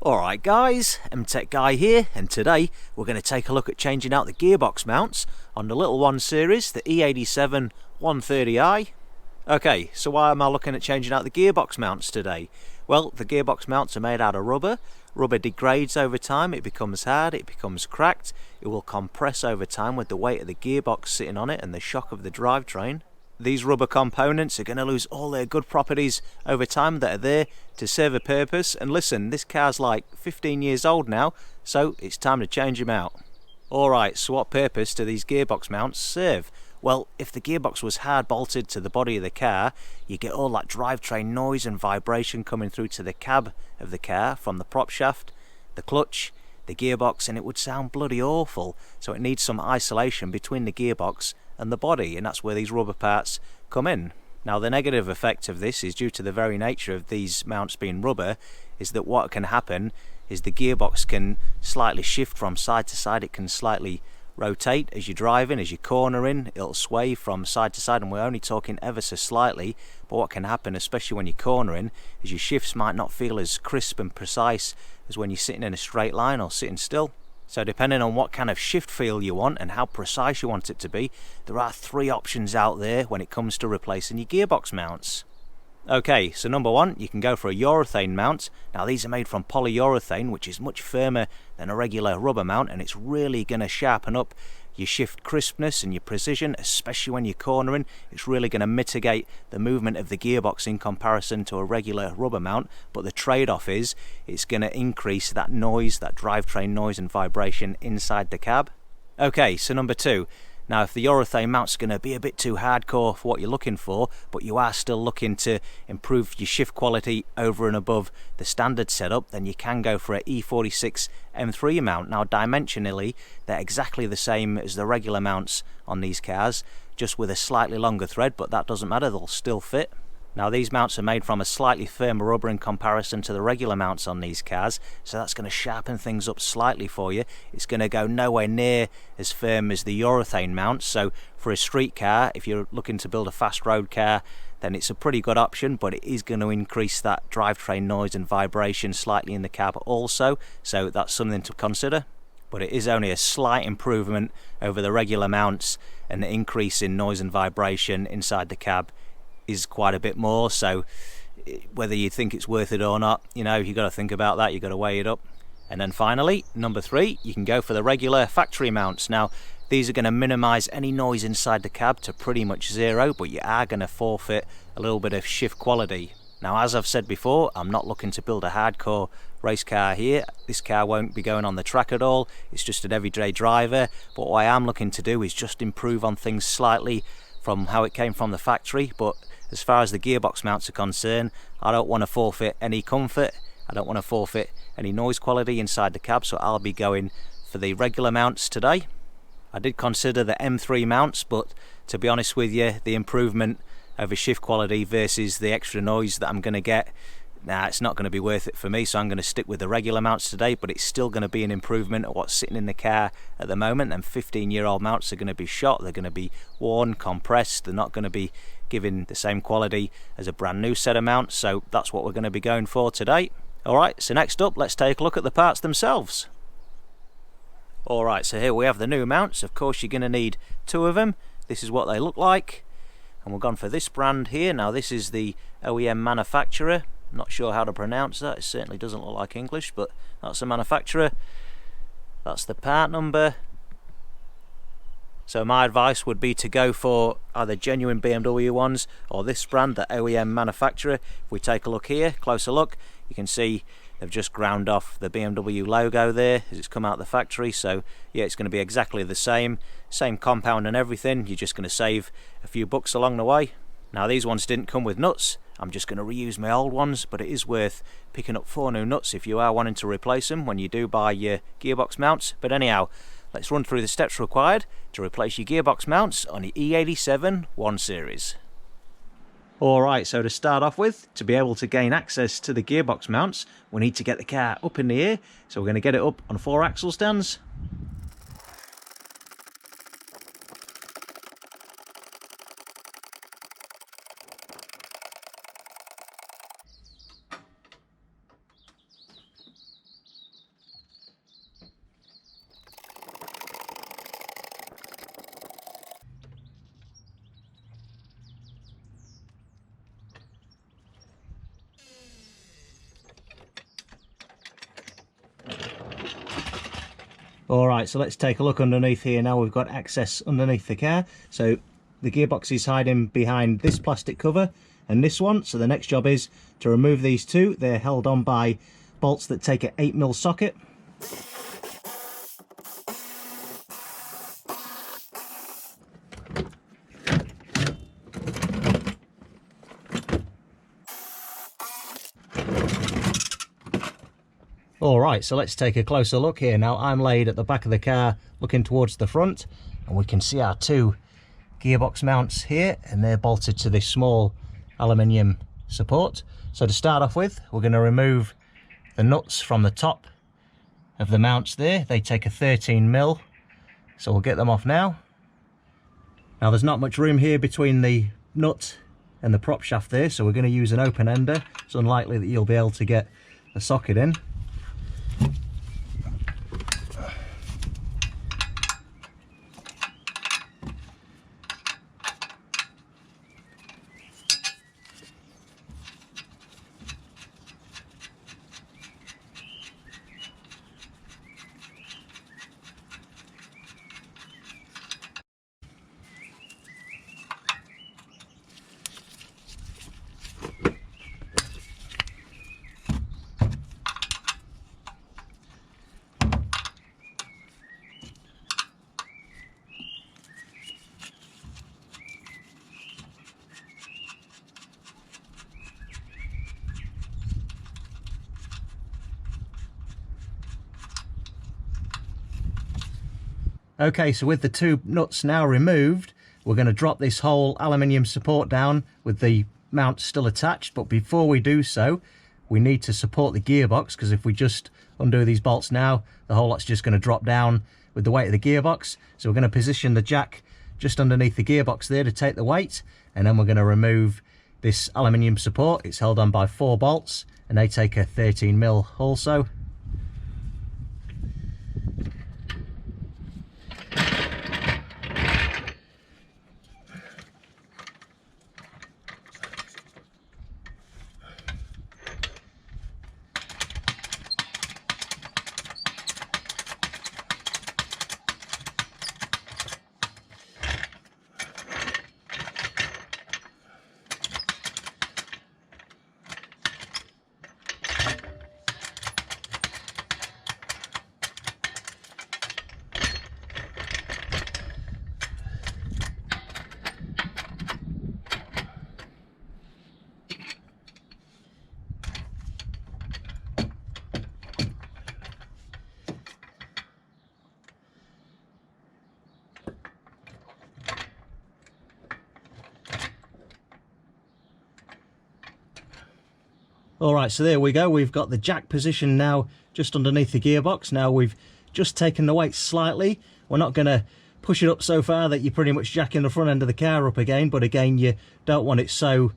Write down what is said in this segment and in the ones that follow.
Alright guys, MTech Guy here, and today we're going to take a look at changing out the gearbox mounts on the little 1 Series, the E87 130i. Okay, so why am I looking at changing out the gearbox mounts today? Well, the gearbox mounts are made out of rubber. Rubber degrades over time, it becomes hard, it becomes cracked, it will compress over time with the weight of the gearbox sitting on it and the shock of the drivetrain. These rubber components are going to lose all their good properties over time that are there to serve a purpose. And listen, this car's like 15 years old now, so it's time to change them out. Alright, so what purpose do these gearbox mounts serve? Well, if the gearbox was hard bolted to the body of the car, you get all that drivetrain noise and vibration coming through to the cab of the car from the prop shaft, the clutch, the gearbox, and it would sound bloody awful. So it needs some isolation between the gearbox and the body, and that's where these rubber parts come in. Now, the negative effect of this is due to the very nature of these mounts being rubber, is that what can happen is the gearbox can slightly shift from side to side. It can slightly rotate as you're driving, as you're cornering, it'll sway from side to side, and we're only talking ever so slightly. But what can happen, especially when you're cornering, is your shifts might not feel as crisp and precise as when you're sitting in a straight line or sitting still. So depending on what kind of shift feel you want and how precise you want it to be, there are 3 options out there when it comes to replacing your gearbox mounts. Okay, so number 1, you can go for a urethane mount. Now these are made from polyurethane, which is much firmer than a regular rubber mount, and it's really going to sharpen up your shift crispness and your precision, especially when you're cornering. It's really going to mitigate the movement of the gearbox in comparison to a regular rubber mount, but the trade-off is it's going to increase that noise, that drivetrain noise and vibration inside the cab. Okay, so number 2. Now, if the urethane mount's going to be a bit too hardcore for what you're looking for, but you are still looking to improve your shift quality over and above the standard setup, then you can go for an E46 M3 mount. Now, dimensionally, they're exactly the same as the regular mounts on these cars, just with a slightly longer thread, but that doesn't matter, they'll still fit. Now, these mounts are made from a slightly firmer rubber in comparison to the regular mounts on these cars, so that's going to sharpen things up slightly for you. It's going to go nowhere near as firm as the urethane mounts, so for a street car, if you're looking to build a fast road car, then it's a pretty good option, but it is going to increase that drivetrain noise and vibration slightly in the cab also, so that's something to consider. But it is only a slight improvement over the regular mounts, and the increase in noise and vibration inside the cab is quite a bit more, so whether you think it's worth it or not, you know, you've got to think about that, you've got to weigh it up. And then finally, number 3, you can go for the regular factory mounts. Now, these are going to minimize any noise inside the cab to pretty much 0, but you are going to forfeit a little bit of shift quality. Now, as I've said before, I'm not looking to build a hardcore race car here. This car won't be going on the track at all, it's just an everyday driver. But what I am looking to do is just improve on things slightly from how it came from the factory. But as far as the gearbox mounts are concerned, I don't want to forfeit any comfort, I don't want to forfeit any noise quality inside the cab, so I'll be going for the regular mounts today. I did consider the M3 mounts, but to be honest with you, the improvement over shift quality versus the extra noise that I'm going to get, it's not going to be worth it for me, so I'm going to stick with the regular mounts today. But it's still going to be an improvement of what's sitting in the car at the moment, and 15-year-old mounts are going to be shot, they're going to be worn, compressed, they're not going to be giving the same quality as a brand new set of mounts, so that's what we're going to be going for today. Alright, so next up, let's take a look at the parts themselves. Alright, so here we have the new mounts. Of course, you're going to need 2 of them. This is what they look like, and we're gone for this brand here. Now, this is the OEM manufacturer. I'm not sure how to pronounce that, it certainly doesn't look like English, but that's the manufacturer. That's the part number. So my advice would be to go for either genuine BMW ones or this brand, the OEM manufacturer. If we take a look here, closer look, you can see they've just ground off the BMW logo there as it's come out of the factory. So yeah, it's going to be exactly the same compound and everything. You're just going to save a few bucks along the way. Now, these ones didn't come with nuts. I'm just going to reuse my old ones, but it is worth picking up 4 new nuts if you are wanting to replace them when you do buy your gearbox mounts. But anyhow, let's run through the steps required to replace your gearbox mounts on the E87 1 Series. Alright, so to start off with, to be able to gain access to the gearbox mounts, we need to get the car up in the air. So we're going to get it up on 4 axle stands. Alright, so let's take a look underneath here now. We've got access underneath the car. So the gearbox is hiding behind this plastic cover and this one. So the next job is to remove these two. They're held on by bolts that take an 8mm socket. Alright, so let's take a closer look here. Now I'm laid at the back of the car looking towards the front, and we can see our two gearbox mounts here, and they're bolted to this small aluminium support. So to start off with, we're going to remove the nuts from the top of the mounts there. They take a 13mm, so we'll get them off now. Now there's not much room here between the nut and the prop shaft there, so we're going to use an open ender. It's unlikely that you'll be able to get a socket in. Okay, so with the two nuts now removed, we're going to drop this whole aluminium support down with the mount still attached. But before we do so, we need to support the gearbox, because if we just undo these bolts now, the whole lot's just going to drop down with the weight of the gearbox. So we're going to position the jack just underneath the gearbox there to take the weight, and then we're going to remove this aluminium support. It's held on by 4 bolts, and they take a 13mm also. Alright, so there we go. We've got the jack position now just underneath the gearbox. Now we've just taken the weight slightly. We're not going to push it up so far that you're pretty much jacking the front end of the car up again, but again, you don't want it so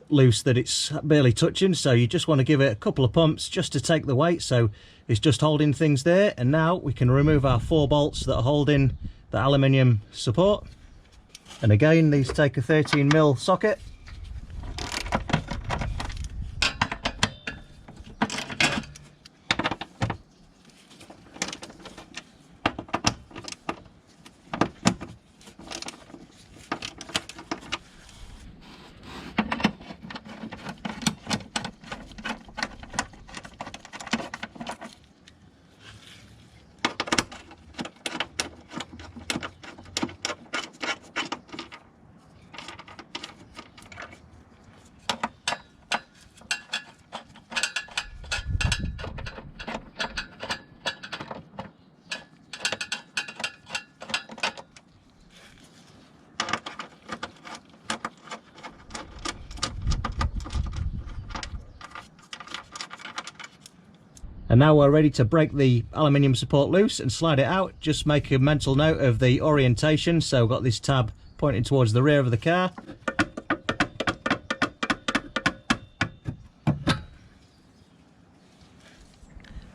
loose that it's barely touching, so you just want to give it a couple of pumps just to take the weight. So it's just holding things there, and now we can remove our 4 bolts that are holding the aluminium support. And again, these take a 13mm socket. And now we're ready to break the aluminium support loose and slide it out. Just make a mental note of the orientation. So we've got this tab pointing towards the rear of the car.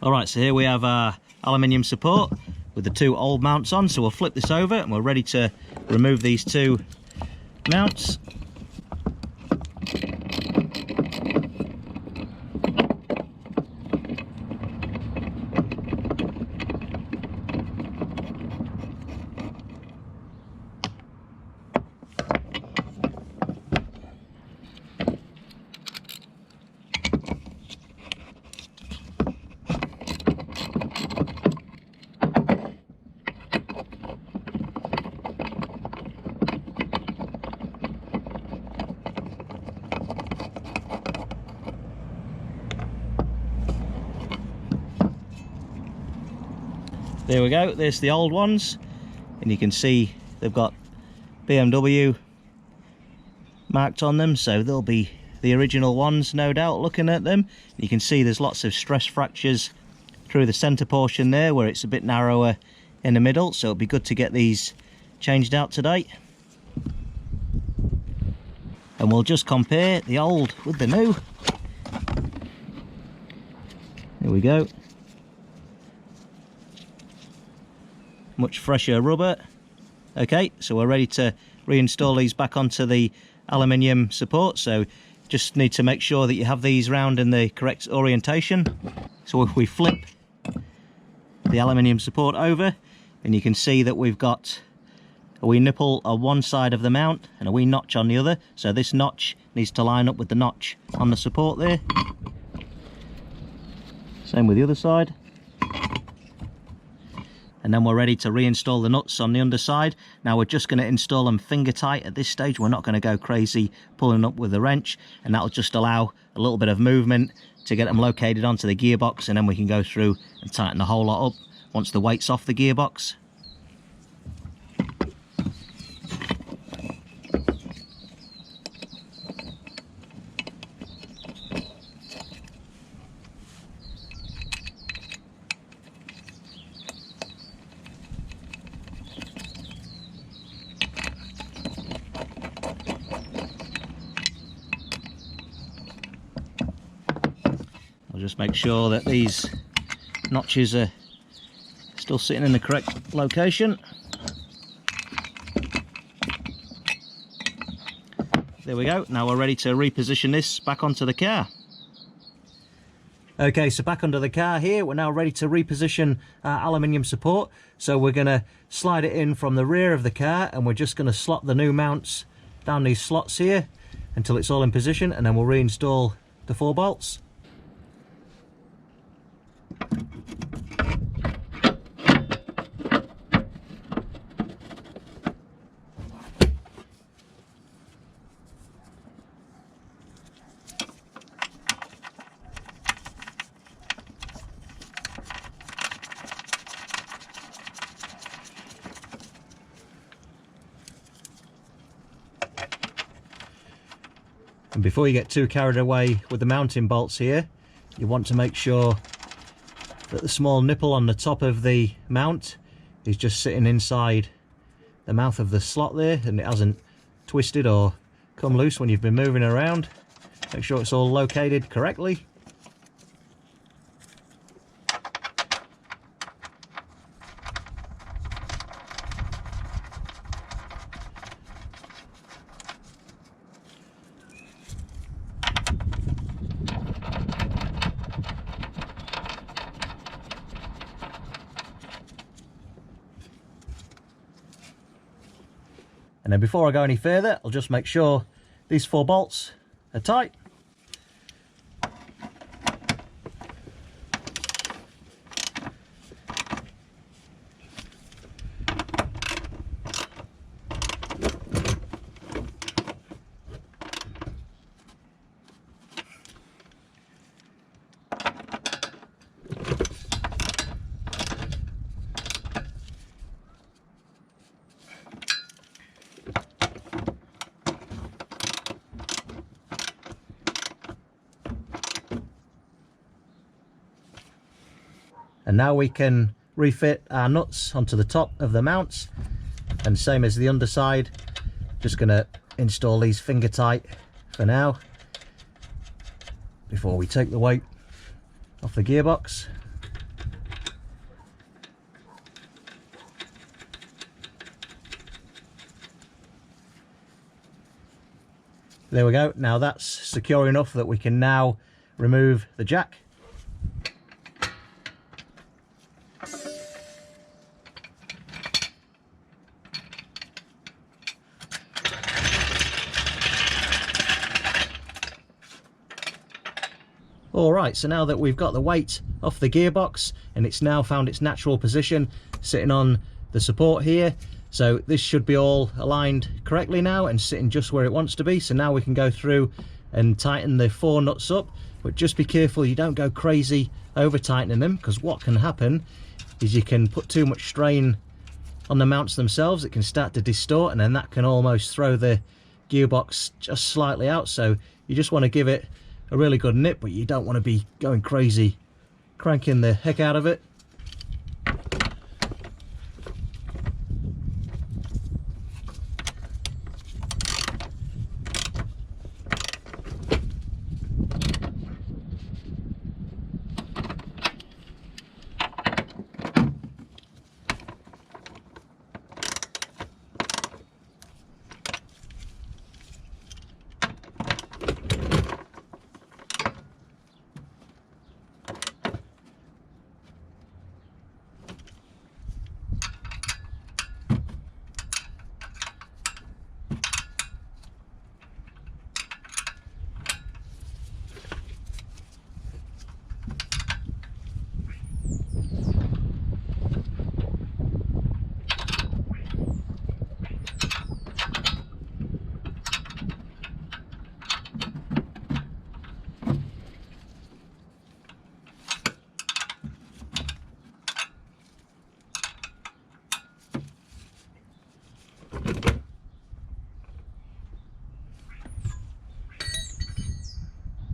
Alright, so here we have our aluminium support with the 2 old mounts on. So we'll flip this over and we're ready to remove these 2 mounts. There we go, there's the old ones, and you can see they've got BMW marked on them, so they'll be the original ones, no doubt, looking at them. You can see there's lots of stress fractures through the centre portion there where it's a bit narrower in the middle, so it'll be good to get these changed out today. And we'll just compare the old with the new. There we go. Much fresher rubber. Okay, so we're ready to reinstall these back onto the aluminium support, so just need to make sure that you have these round in the correct orientation. So if we flip the aluminium support over, and you can see that we've got a wee nipple on one side of the mount and a wee notch on the other, so this notch needs to line up with the notch on the support there. Same with the other side. And then we're ready to reinstall the nuts on the underside. Now we're just going to install them finger tight at this stage. We're not going to go crazy pulling up with a wrench, and that'll just allow a little bit of movement to get them located onto the gearbox, and then we can go through and tighten the whole lot up once the weight's off the gearbox. I'll just make sure that these notches are still sitting in the correct location. There we go. Now we're ready to reposition this back onto the car. Okay, so back under the car here, we're now ready to reposition our aluminium support. So we're going to slide it in from the rear of the car, and we're just going to slot the new mounts down these slots here until it's all in position, and then we'll reinstall the 4 bolts. And before you get too carried away with the mounting bolts here, you want to make sure that the small nipple on the top of the mount is just sitting inside the mouth of the slot there, and it hasn't twisted or come loose when you've been moving around. Make sure it's all located correctly. And then before I go any further, I'll just make sure these 4 bolts are tight. And now we can refit our nuts onto the top of the mounts, and same as the underside, just going to install these finger tight for now before we take the weight off the gearbox. There we go. Now that's secure enough that we can now remove the jack. Alright, so now that we've got the weight off the gearbox and it's now found its natural position sitting on the support here, so this should be all aligned correctly now and sitting just where it wants to be. So now we can go through and tighten the 4 nuts up but just be careful you don't go crazy over tightening them, because what can happen is you can put too much strain on the mounts themselves. It can start to distort, and then that can almost throw the gearbox just slightly out. So you just want to give it a really good nip, but you don't want to be going crazy cranking the heck out of it.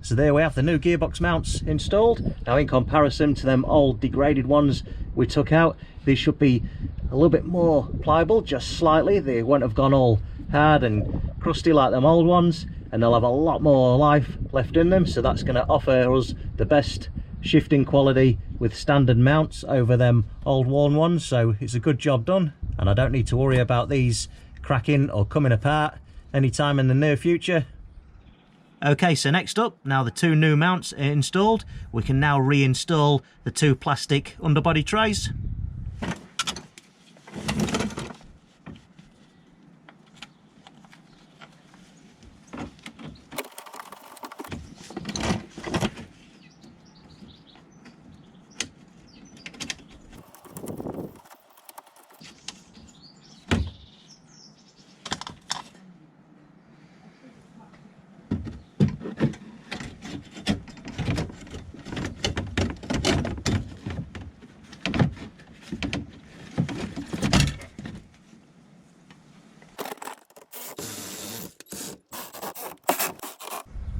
So there we have the new gearbox mounts installed. Now in comparison to them old degraded ones we took out, these should be a little bit more pliable, just slightly. They won't have gone all hard and crusty like them old ones, and they'll have a lot more life left in them. So that's going to offer us the best shifting quality with standard mounts over them old worn ones. So it's a good job done, and I don't need to worry about these cracking or coming apart anytime in the near future. Okay, so next up, now the two new mounts are installed, we can now reinstall the two plastic underbody trays.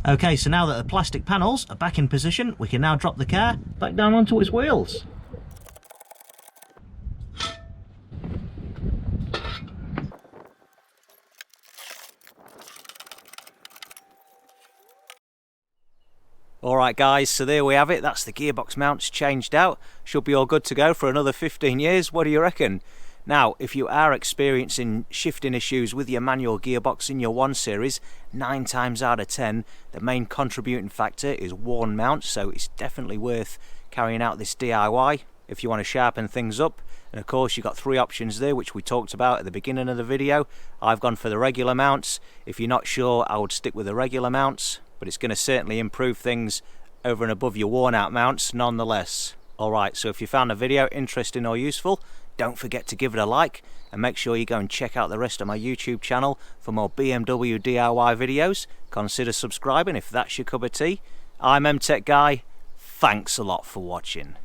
Okay, so now that the plastic panels are back in position, we can now drop the car back down onto its wheels. Alright guys, so there we have it. That's the gearbox mounts changed out. Should be all good to go for another 15 years. What do you reckon? Now, if you are experiencing shifting issues with your manual gearbox in your 1 Series, 9 times out of 10, the main contributing factor is worn mounts, so it's definitely worth carrying out this DIY if you want to sharpen things up. And of course, you've got 3 options there, which we talked about at the beginning of the video. I've gone for the regular mounts. If you're not sure, I would stick with the regular mounts, but it's going to certainly improve things over and above your worn out mounts nonetheless. Alright, so if you found the video interesting or useful, don't forget to give it a like, and make sure you go and check out the rest of my YouTube channel for more BMW DIY videos. Consider subscribing if that's your cup of tea. I'm MTech Guy. Thanks a lot for watching.